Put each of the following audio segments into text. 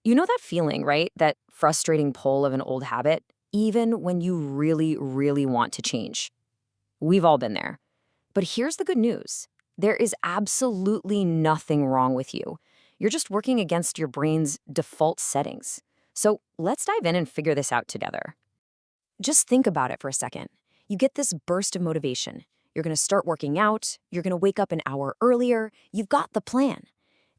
You know that feeling, right? That frustrating pull of an old habit, even when you really, really want to change. We've all been there. But here's the good news. There is absolutely nothing wrong with you. You're just working against your brain's default settings. So let's dive in and figure this out together. Just think about it for a second. You get this burst of motivation. You're going to start working out. You're going to wake up an hour earlier. You've got the plan.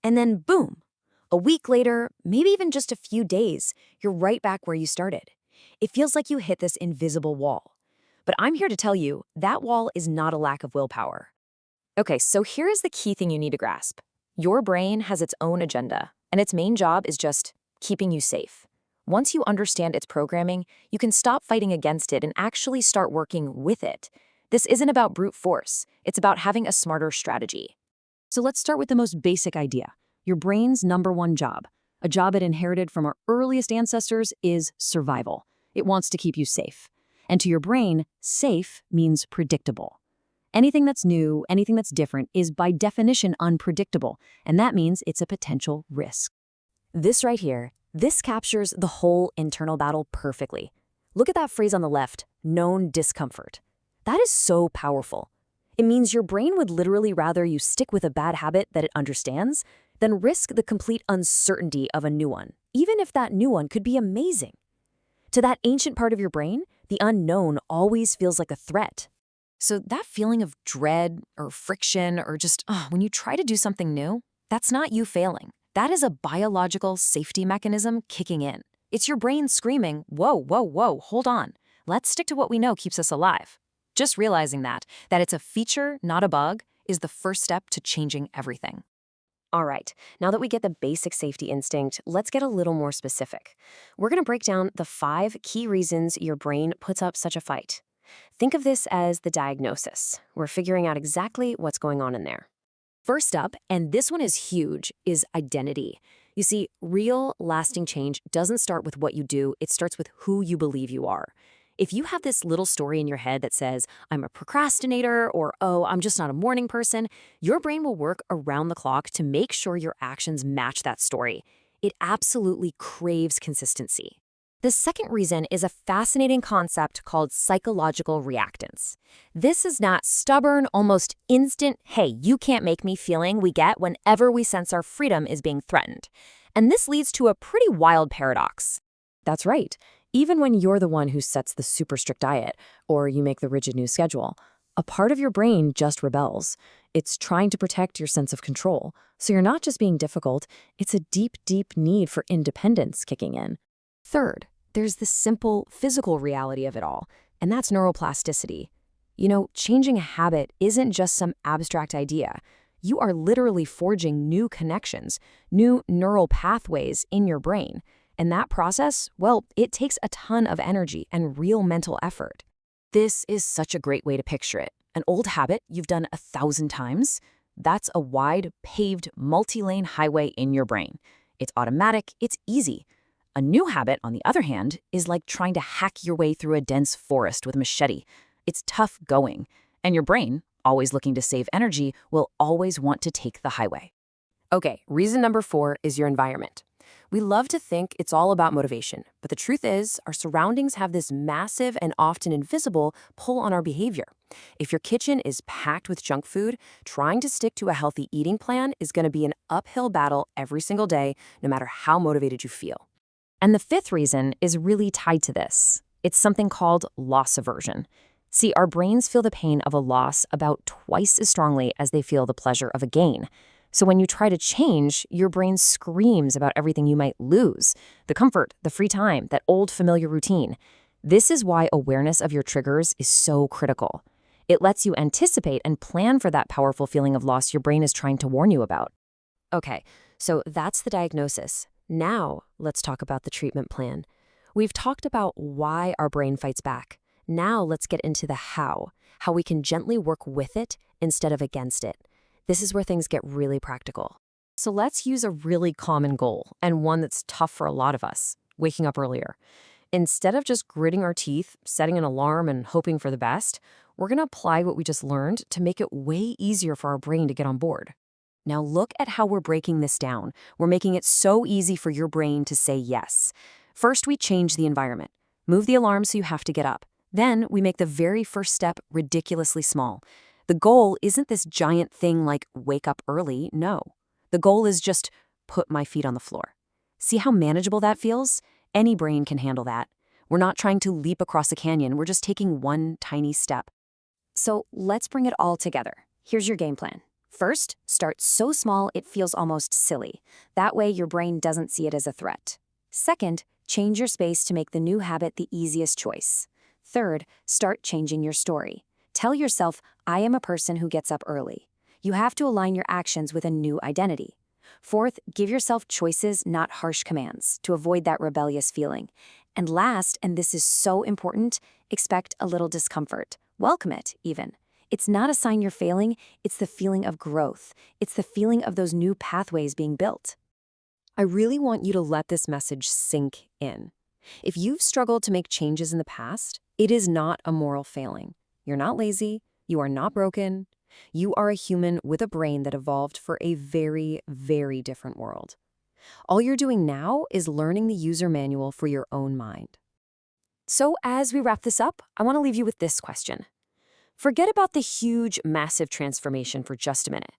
And then boom, a week later, maybe even just a few days, you're right back where you started. It feels like you hit this invisible wall. But I'm here to tell you that wall is not a lack of willpower. Okay, so here is the key thing you need to grasp. Your brain has its own agenda, and its main job is just keeping you safe. Once you understand its programming, you can stop fighting against it and actually start working with it. This isn't about brute force. It's about having a smarter strategy. So let's start with the most basic idea. Your brain's number one job, a job it inherited from our earliest ancestors, is survival. It wants to keep you safe. And to your brain, safe means predictable. Anything that's new, anything that's different is by definition unpredictable, and that means it's a potential risk. This right here, this captures the whole internal battle perfectly. Look at that phrase on the left, known discomfort. That is so powerful. It means your brain would literally rather you stick with a bad habit that it understands than risk the complete uncertainty of a new one, even if that new one could be amazing. To that ancient part of your brain, the unknown always feels like a threat. So that feeling of dread or friction or just when you try to do something new, that's not you failing. That is a biological safety mechanism kicking in. It's your brain screaming, whoa, whoa, whoa, hold on. Let's stick to what we know keeps us alive. Just realizing that it's a feature, not a bug, is the first step to changing everything. All right, now that we get the basic safety instinct, let's get a little more specific. We're going to break down the 5 key reasons your brain puts up such a fight. Think of this as the diagnosis. We're figuring out exactly what's going on in there. First up, and this one is huge, is identity. You see, real, lasting change doesn't start with what you do, it starts with who you believe you are. If you have this little story in your head that says, I'm a procrastinator, or, oh, I'm just not a morning person, your brain will work around the clock to make sure your actions match that story. It absolutely craves consistency. The second reason is a fascinating concept called psychological reactance. This is not stubborn, almost instant, hey, you can't make me feeling we get whenever we sense our freedom is being threatened. And this leads to a pretty wild paradox. That's right. Even when you're the one who sets the super strict diet, or you make the rigid new schedule, a part of your brain just rebels. It's trying to protect your sense of control. So you're not just being difficult, it's a deep, deep need for independence kicking in. Third, there's the simple physical reality of it all, and that's neuroplasticity. You know, changing a habit isn't just some abstract idea. You are literally forging new connections, new neural pathways in your brain. And that process, well, it takes a ton of energy and real mental effort. This is such a great way to picture it. An old habit you've done 1,000 times, that's a wide, paved, multi-lane highway in your brain. It's automatic, it's easy. A new habit, on the other hand, is like trying to hack your way through a dense forest with a machete. It's tough going, and your brain, always looking to save energy, will always want to take the highway. Okay, reason number 4 is your environment. We love to think it's all about motivation, but the truth is our surroundings have this massive and often invisible pull on our behavior. If your kitchen is packed with junk food, trying to stick to a healthy eating plan is going to be an uphill battle every single day, no matter how motivated you feel. And the 5th reason is really tied to this. It's something called loss aversion. See, our brains feel the pain of a loss about twice as strongly as they feel the pleasure of a gain. So when you try to change, your brain screams about everything you might lose, the comfort, the free time, that old familiar routine. This is why awareness of your triggers is so critical. It lets you anticipate and plan for that powerful feeling of loss your brain is trying to warn you about. Okay, so that's the diagnosis. Now, let's talk about the treatment plan. We've talked about why our brain fights back. Now let's get into the how we can gently work with it instead of against it. This is where things get really practical. So let's use a really common goal, and one that's tough for a lot of us, waking up earlier. Instead of just gritting our teeth, setting an alarm, and hoping for the best, we're going to apply what we just learned to make it way easier for our brain to get on board. Now look at how we're breaking this down. We're making it so easy for your brain to say yes. First, we change the environment. Move the alarm so you have to get up. Then, we make the very first step ridiculously small. The goal isn't this giant thing like wake up early, no. The goal is just put my feet on the floor. See how manageable that feels? Any brain can handle that. We're not trying to leap across a canyon, we're just taking one tiny step. So let's bring it all together. Here's your game plan. First, start so small it feels almost silly. That way your brain doesn't see it as a threat. Second, change your space to make the new habit the easiest choice. Third, start changing your story. Tell yourself, I am a person who gets up early. You have to align your actions with a new identity. Fourth, give yourself choices, not harsh commands, to avoid that rebellious feeling. And last, and this is so important, expect a little discomfort. Welcome it, even. It's not a sign you're failing, it's the feeling of growth. It's the feeling of those new pathways being built. I really want you to let this message sink in. If you've struggled to make changes in the past, it is not a moral failing. You're not lazy, you are not broken. You are a human with a brain that evolved for a very, very different world. All you're doing now is learning the user manual for your own mind. So as we wrap this up, I want to leave you with this question. Forget about the huge, massive transformation for just a minute.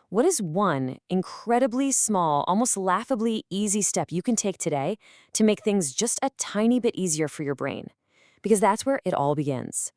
What is one incredibly small, almost laughably easy step you can take today to make things just a tiny bit easier for your brain? Because that's where it all begins.